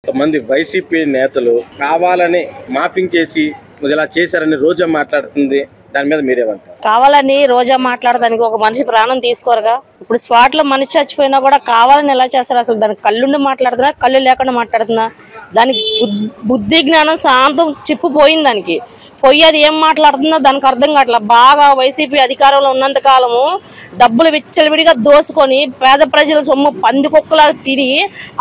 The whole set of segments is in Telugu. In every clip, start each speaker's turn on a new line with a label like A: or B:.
A: కొంతమంది వైసీపీ నేతలు కావాలని మాఫింగ్ చేసి ఇలా చేశారని రోజా మాట్లాడుతుంది. దాని మీద మీరేమంటారు?
B: కావాలని రోజా మాట్లాడడానికి ఒక మనిషి ప్రాణం తీసుకోరుగా. ఇప్పుడు స్పాట్ లో మనిషి చచ్చిపోయినా కూడా కావాలని ఎలా చేస్తారు? అసలు దానికి కళ్ళుండి మాట్లాడుతున్నా, కళ్ళు లేకుండా మాట్లాడుతున్నా? దానికి బుద్ధి జ్ఞానం శాంతం చిప్పుపోయింది. దానికి పోయి అది ఏం మాట్లాడుతుందో దానికి అర్థం కావట్లేదు. బాగా వైసీపీ అధికారంలో ఉన్నంత కాలము డబ్బులు విచ్చలవిడిగా దోసుకొని పేద ప్రజల సొమ్ము పందికొక్కలా తిని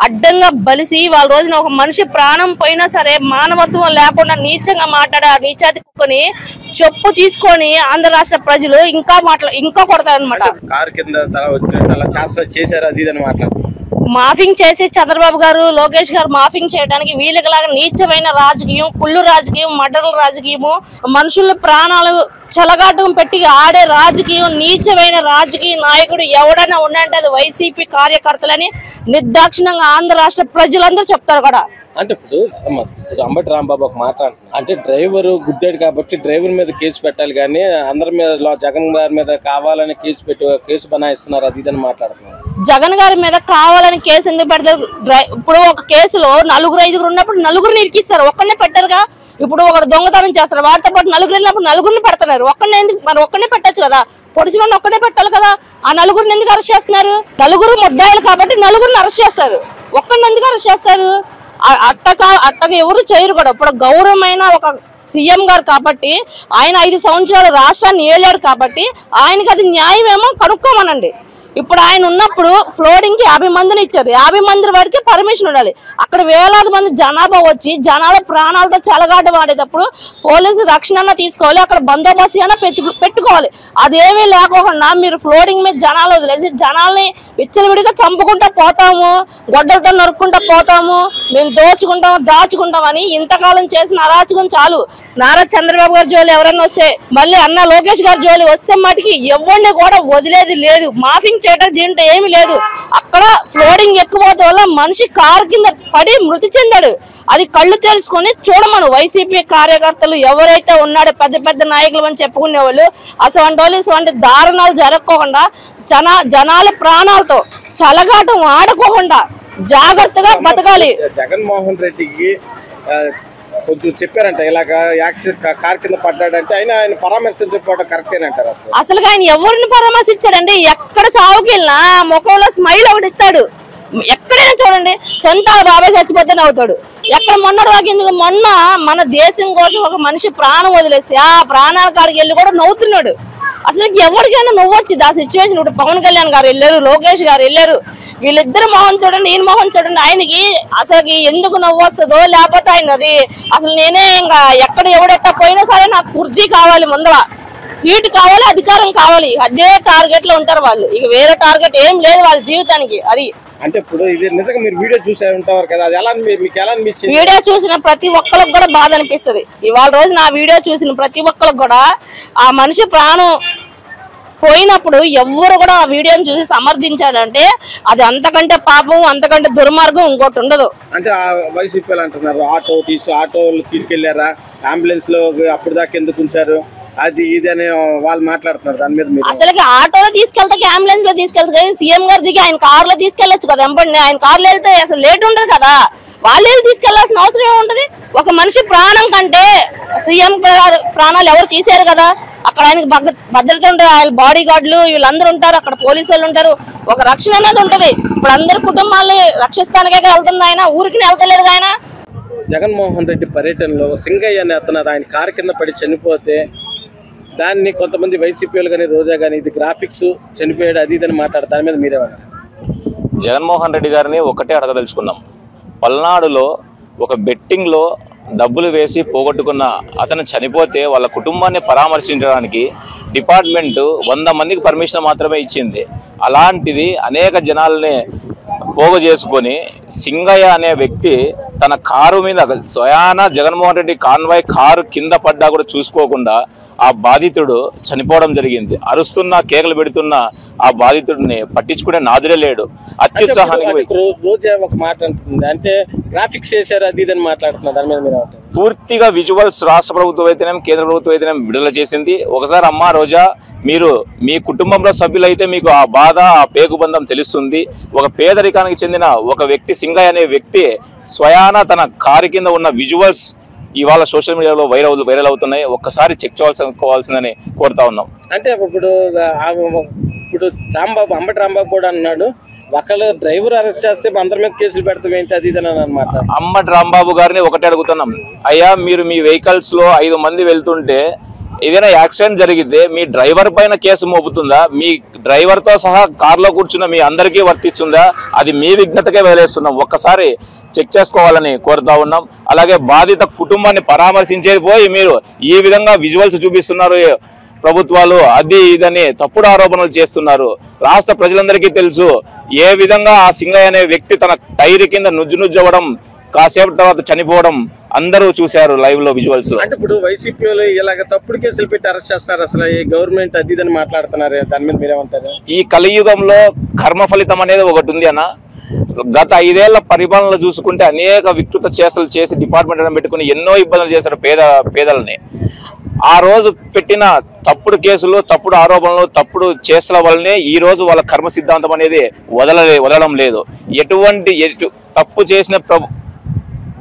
B: అడ్డంగా బలిసి వాళ్ళ రోజున ఒక మనిషి ప్రాణం పోయినా సరే మానవత్వం లేకుండా నీచంగా మాట్లాడే ఆ నీచాతి కుక్కని చెప్పు తీసుకొని ఆంధ్ర రాష్ట్ర ప్రజలు ఇంకా కొడతారనమాట.
A: కారు కింద చేశారు అది ఇదని మాట్లాడుతున్నారు.
B: మాఫింగ్ చేసి చంద్రబాబు గారు, లోకేష్ గారు మాఫింగ్ చేయడానికి వీళ్ళకి లాగా నీచమైన రాజకీయం, కుళ్ళు రాజకీయం, మర్డర్ల రాజకీయము, మనుషుల ప్రాణాలు చెలగాటం పెట్టి ఆడే రాజకీయం, నీచమైన రాజకీయ నాయకుడు ఎవడైనా ఉన్నాయంటే అది వైసీపీ కార్యకర్తలని నిర్దాక్షిణ్యంగా ఆంధ్ర రాష్ట్ర ప్రజలందరూ చెప్తారు కూడా.
A: అంటే ఇప్పుడు అంబటి రాంబాబు ఒక మాట అంటే డ్రైవర్ గుద్దాడు కాబట్టి డ్రైవర్ మీద కేసు పెట్టాలి కానీ అందరి మీద జగన్ గారి మీద కావాలని కేసు బనాయిస్తున్నారు అది ఇదని మాట్లాడుతున్నారు.
B: జగన్ గారి మీద కావాలని కేసు ఎందుకు పెడతారు? ఇప్పుడు ఒక కేసులో 4-5 ఉన్నప్పుడు 4 ఇరికిస్తారు, ఒక్కనే పెట్టారుగా. ఇప్పుడు ఒకడు దొంగతనం చేస్తారు, వాటితో పాటు 4 వెళ్ళినప్పుడు 4 పెడుతున్నారు. ఒక్కనే ఎందుకు? మరి ఒక్కనే పెట్టచ్చు కదా, పొడిచిన ఒక్కనే పెట్టాలి కదా. ఆ 4 ఎందుకు అరెస్ట్ చేస్తున్నారు? 4 ముద్దాయిలు కాబట్టి 4 అరెస్ట్ చేస్తారు, ఒక్కడిని ఎందుకు అరెస్ట్ చేస్తారు? అట్టగా ఎవరు చేయరు కూడా. ఇప్పుడు గౌరవమైన ఒక సీఎం గారు కాబట్టి ఆయన 5 సంవత్సరాలు రాష్ట్రాన్ని ఏలాడు కాబట్టి ఆయనకి అది న్యాయమేమో కనుక్కోమనండి. ఇప్పుడు ఆయన ఉన్నప్పుడు ఫ్లోరింగ్ కి 50 మందిని ఇచ్చారు, 50 మంది వరకే పర్మిషన్ ఉండాలి. అక్కడ వేలాది మంది జనాభా వచ్చి జనాల ప్రాణాలతో చెలగాట వాడేటప్పుడు పోలీసు రక్షణ తీసుకోవాలి, అక్కడ బందోబస్తు అయినా పెట్టుకోవాలి. అదేమీ లేకోకుండా మీరు ఫ్లోరింగ్ మీద జనాలు వదిలేసి జనాల్ని విచ్చలవిడిగా చంపుకుంటూ పోతాము, గొడ్డలతో నరుక్కుంటూ పోతాము, మేము దాచుకుంటాం అని ఇంతకాలం చేసిన అరాచకం చాలు. నారా చంద్రబాబు గారి జోలి ఎవరైనా వస్తే, మళ్ళీ అన్న లోకేష్ గారి జోలి వస్తే మటుకి ఎవరిని కూడా వదిలేది లేదు. మాఫింగ్ చేయడం దీంట్లో ఏమి లేదు. అక్కడ ఫ్లోరింగ్ ఎక్కువతో వల్ల మనిషి కారు కింద పడి మృతి చెందాడు. అది కళ్ళు తెలుసుకొని చూడమను. వైసీపీ కార్యకర్తలు ఎవరైతే ఉన్నాడో పెద్ద నాయకులు అని చెప్పుకునే వాళ్ళు అటువంటి దారుణాలు జరగకోకుండా జనాల ప్రాణాలతో చలగాటం ఆడుకోకుండా జాగ్రత్తగా బతకాలి.
A: జగన్మోహన్ రెడ్డికి కొంచెం చెప్పారంట ఇలాగా యాక్సిడెంట్ కార్ కింద పడ్డాడంటే ఆయన పరామర్శించకపోవడం కరెక్టేనంటారు. అసలు
B: ఆయన ఎవరిని పరామర్శించాడండి? ఎక్కడ చావుకి వెళ్ళినా ముఖంలో స్మైల్ ఒకటి ఇస్తాడు. ఎక్కడైనా చూడండి, సొంత బాబాయ్ చచ్చిపోతే నవ్వుతాడు. ఎక్కడ మొన్న మన దేశం కోసం ఒక మనిషి ప్రాణం వదిలేస్తే ఆ ప్రాణాల కాడికి వెళ్ళి కూడా నవ్వుతున్నాడు. అసలు ఎవరికైనా నవ్వు వచ్చింది ఆ సిచ్యువేషన్. ఇప్పుడు పవన్ కళ్యాణ్ గారు వెళ్ళారు, లోకేష్ గారు వెళ్ళారు, వీళ్ళిద్దరు మొహం చూడండి, ఈయన మొహం చూడండి. ఆయనకి అసలు ఎందుకు నవ్వు వస్తుందో లేకపోతే ఆయనది అసలు నేనే ఇంకా ఎక్కడ ఎవడెట్టా పోయినా సరే నాకు కుర్చీ కావాలి, ముందర సీటు కావాలి, అధికారం కావాలి, అదే టార్గెట్ లో ఉంటారు వాళ్ళు. ఇక వేరే టార్గెట్ ఏం లేదు వాళ్ళ జీవితానికి. అది
A: అంటే ఇప్పుడు ఇది నిజంగా మీరు వీడియో చూసే ఉంటారు కదా, అది ఎలా మీకు ఎలా అనిపించింది?
B: వీడియో చూసిన ప్రతి ఒక్కరికి కూడా బాధ అనిపిస్తుంది. ఇవాళ రోజు నా వీడియో చూసిన ప్రతి ఒక్కరికి కూడా ఆ మనిషి ప్రాణం పోయినప్పుడు ఎవరు కూడా ఆ వీడియోని చూసి సమర్థించాడంటే అది అంతకంటే పాపం, అంతకంటే దుర్మార్గం ఇంకోటి ఉండదు.
A: అంటే వైసీపీ అంటున్నారు ఆటోలు తీసుకెళ్లారా, అంబులెన్స్ లో అప్పుడు దాకా ఎందుకు ఉంచారు, అది ఇది అని వాళ్ళు మాట్లాడుతున్నారు. దాని మీద
B: అసలు ఆటోలో తీసుకెళ్తే అంబులెన్స్ లో తీసుకెళ్తే సీఎం గారు దిగి ఆయన కారులో తీసుకెళ్లొచ్చు కదా. ఎంపండి ఆయన కారులో వెళ్తే అసలు లేట్ ఉండదు కదా, వాళ్ళే తీసుకెళ్లాల్సిన అవసరం ఏముంటది? ఒక మనిషి ప్రాణం కంటే సీఎం ప్రాణాలు ఎవరు తీసారు కదా. అక్కడ ఆయనకి భద్రత ఉంటారు, ఆయన బాడీ గార్డులు వీళ్ళందరూ ఉంటారు, అక్కడ పోలీసు వాళ్ళు ఉంటారు, ఒక రక్షణ అనేది ఉంటది. ఇప్పుడు అందరి కుటుంబాలని రక్షిస్తానికే వెళ్తుంది ఆయన, ఊరికి వెళ్తలేదు ఆయన.
A: జగన్మోహన్ రెడ్డి పర్యటనలో సింగయ్య అనే అతను ఆయన కారు కింద పడి చనిపోతే దాన్ని కొంతమంది వైసీపీలు కానీ రోజా కానీ ఇది గ్రాఫిక్స్ చనిపోయాడు అది ఇదని మాట్లాడారు. దాని మీద మీరేమన్నారు?
C: జగన్మోహన్ రెడ్డి గారిని ఒకటే అడగదలుచుకున్నాం. పల్నాడులో ఒక బెట్టింగ్లో డబ్బులు వేసి పోగొట్టుకున్న అతను చనిపోతే వాళ్ళ కుటుంబాన్ని పరామర్శించడానికి డిపార్ట్మెంటు 100 మందికి పర్మిషన్ మాత్రమే ఇచ్చింది. అలాంటిది అనేక జనాల్ని పోగు చేసుకొని సింగయ్య అనే వ్యక్తి తన కారు మీద స్వయాన జగన్మోహన్ రెడ్డి కాన్వాయ్ కారు కింద పడ్డా కూడా చూసుకోకుండా ఆ బాధితుడు చనిపోవడం జరిగింది. అరుస్తున్న కేకలు పెడుతున్న ఆ బాధితుడిని పట్టించుకునే నాదుడే లేడు. అత్యుత్సాహానికి
A: రోజా ఒక మాట అంటుంది, అంటే గ్రాఫిక్స్ చేశారు అది ఇదని మాట్లాడుతున్నారు. దాని మీద మీరు
C: పూర్తిగా విజువల్స్ రాష్ట్ర ప్రభుత్వం అయితేనేం కేంద్ర ప్రభుత్వం అయితేనేం విడుదల చేసింది. ఒకసారి అమ్మ రోజా మీరు మీ కుటుంబంలో సభ్యులైతే మీకు ఆ బాధ ఆ పేగుబంధం తెలుస్తుంది. ఒక పేదరికానికి చెందిన ఒక వ్యక్తి సింగయ్య అనే వ్యక్తి స్వయాన తన కారు కింద ఉన్న విజువల్స్ ఇవాళ సోషల్ మీడియాలో వైరల్ అవుతున్నాయి. ఒక్కసారి చెక్ చేసుకోవాల్సిందని కోరుతా ఉన్నాం.
A: అంటే ఇప్పుడు రాంబాబు అంబటి రాంబాబు కూడా అన్నాడు, ఒకళ్ళు డ్రైవర్ అరెస్ట్ చేస్తే అందరి మీద కేసులు పెడతాం ఏంటి అది ఇది అని అనమాట.
C: అంబటి రాంబాబు గారిని ఒకటే అడుగుతున్నాం, అయ్యా మీరు మీ వెహికల్స్ లో 5 మంది వెళ్తుంటే ఏదైనా యాక్సిడెంట్ జరిగితే మీ డ్రైవర్ పైన కేసు మోపుతుందా? మీ డ్రైవర్ తో సహా కార్లో కూర్చున్న మీ అందరికీ వర్తిస్తుందా? అది మీ విజ్ఞతకే వదిలేస్తున్నాం. ఒక్కసారి చెక్ చేసుకోవాలని కోరుతా ఉన్నాం. అలాగే బాధిత కుటుంబాన్ని పరామర్శించేది పోయి మీరు ఈ విధంగా విజువల్స్ చూపిస్తున్నారు ప్రభుత్వాలు, అది ఇదని తప్పుడు ఆరోపణలు చేస్తున్నారు. రాష్ట్ర ప్రజలందరికీ తెలుసు ఏ విధంగా ఆ సింగయ్య అనే వ్యక్తి తన టైర్ కింద నుజ్జువ్వడం, కాసేపటి తర్వాత చనిపోవడం అందరూ చూశారు లైవ్ లో విజువల్స్ లో.
A: అంటే ఇప్పుడు వైసీపీ వాళ్ళు ఇలాగ తప్పుడు కేసులు పెట్టి అరెస్ట్ చేస్తున్నారు, అసలు ఈ గవర్నమెంట్ అది ఇదని మాట్లాడుతున్నారు, దాని మీద మీరేమంటారు?
C: ఈ కలియుగంలో కర్మ ఫలితం అనేది ఒకటి ఉంది అన్న. గత 5 ఏళ్ల పరిపాలనలో చూసుకుంటే అనేక వికృత చేష్టలు చేసి డిపార్ట్మెంట్ పెట్టుకుని ఎన్నో ఇబ్బందులు చేశారు పేదలని. ఆ రోజు పెట్టిన తప్పుడు కేసులు, తప్పుడు ఆరోపణలు, తప్పుడు చేష్టల వల్లనే ఈ రోజు వాళ్ళ కర్మ సిద్ధాంతం అనేది వదలడం లేదు. ఎటువంటి తప్పు చేసిన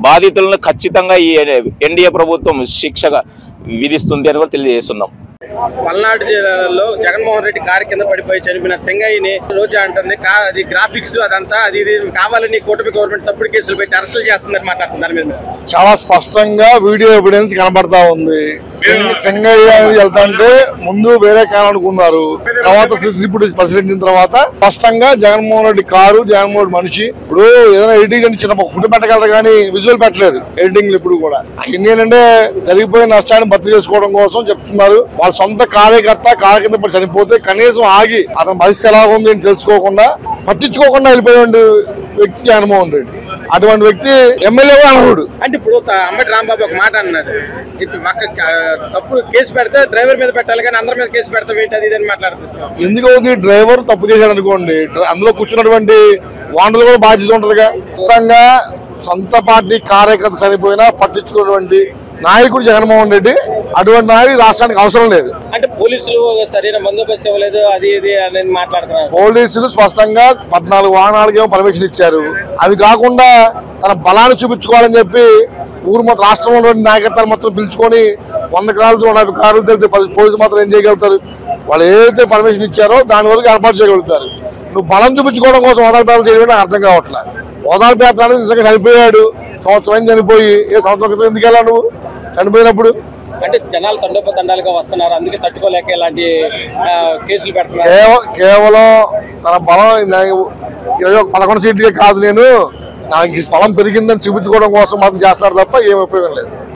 C: బాధితులను ఖచ్చితంగా ఈ ఎన్డీఏ ప్రభుత్వం శిక్షగా విధిస్తుంది అని కూడా తెలియజేస్తున్నాం.
A: పల్నాడు జిల్లాలో జగన్మోహన్ రెడ్డి కారు కింద పడిపోయి చనిపోయిన సింగయ్యని రోజా అంటుంది అది గ్రాఫిక్స్ అదంతా అది ఇది కావాలని కూటమి గవర్నమెంట్ తప్పుడు కేసులు పెట్టి అరెస్టులు చేస్తుందని మాట్లాడుతుంది. దాని మీద
D: చాలా స్పష్టంగా వీడియో ఎవిడెన్స్ కనబడతా ఉంది. సింగయ్య అనేది వెళ్తాంటే ముందు వేరే కారు అనుకున్నారు, తర్వాత సీసీ ఫుటేజ్ పరిశీలించిన తర్వాత స్పష్టంగా జగన్మోహన్ రెడ్డి కారు, జగన్మోహన్ రెడ్డి మనిషి. ఇప్పుడు ఏదైనా ఎడిటింగ్ అని చిన్న ఫుడ్ పెట్టగలరు కానీ విజువల్ పెట్టలేదు ఎడిటింగ్ ఇప్పుడు కూడా. ఏంటంటే జరిగిపోయిన నష్టాన్ని భర్తీ చేసుకోవడం కోసం చెప్తున్నారు. వాళ్ళ సొంత కార్యకర్త కారు కింద పడి చనిపోతే కనీసం ఆగి అతని పరిస్థితి ఎలా ఉంది అని తెలుసుకోకుండా పట్టించుకోకుండా వెళ్ళిపోయే వ్యక్తి జగన్మోహన్ రెడ్డి. అటువంటి వ్యక్తి ఎమ్మెల్యే అనకూడదు.
A: అంటే ఇప్పుడు అంబటి రాంబాబు ఒక మాట అన్నారు, తప్పుడు కేసు పెడితే డ్రైవర్ మీద పెట్టాలి కానీ అందరి మీద కేసు పెడతాం ఏంటి అది ఇది మాట్లాడుతున్నాం.
D: ఎందుకు డ్రైవర్ తప్పు చేశాడు అనుకోండి, అందులో కూర్చున్నటువంటి వాండలు కూడా బాధ్యత ఉంటదిగా. ఖచ్చితంగా సొంత పార్టీ కార్యకర్త చనిపోయినా పట్టించుకున్నటువంటి నాయకుడు జగన్మోహన్ రెడ్డి. అటువంటి నాయకుడు రాష్ట్రానికి అవసరం లేదు.
A: అంటే పోలీసులు సరైన బందోబస్తు ఇవ్వలేదు అది ఇది అనేది మాట్లాడుతున్నారు.
D: పోలీసులు స్పష్టంగా 14 వాహనాలకేమో పర్మిషన్ ఇచ్చారు. అవి కాకుండా తన బలాన్ని చూపించుకోవాలని చెప్పి ఊరు మొత్తం రాష్ట్రంలో నాయకత్వాలు మొత్తం పిలుచుకొని 100 కార్లు 150 కార్లు తెలితే పోలీసులు మాత్రం ఏం చేయగలుగుతారు? వాళ్ళు ఏదైతే పర్మిషన్ ఇచ్చారో దాని వరకు ఏర్పాటు చేయగలుగుతారు. నువ్వు బలం చూపించుకోవడం కోసం ఓదార్పేతలు చేయడం నాకు అర్థం కావట్లేదు. ఓదార్పేత అనేది నిజంగా చనిపోయాడు, సంవత్సరం చనిపోయి ఏ సంవత్సరం క్రితం ఎందుకు వెళ్ళావు నువ్వు చనిపోయినప్పుడు?
A: అంటే జనాలు తండోపతండాలుగా వస్తున్నారు, అందుకే తట్టుకోలేక ఇలాంటి కేసులు పెడుతున్నారు.
D: కేవలం తన బలం 11 సీట్లకే కాదు, నాకు బలం పెరిగిందని చూపించుకోవడం కోసం మాత్రం చేస్తారు తప్ప ఏమి ఉపయోగం లేదు.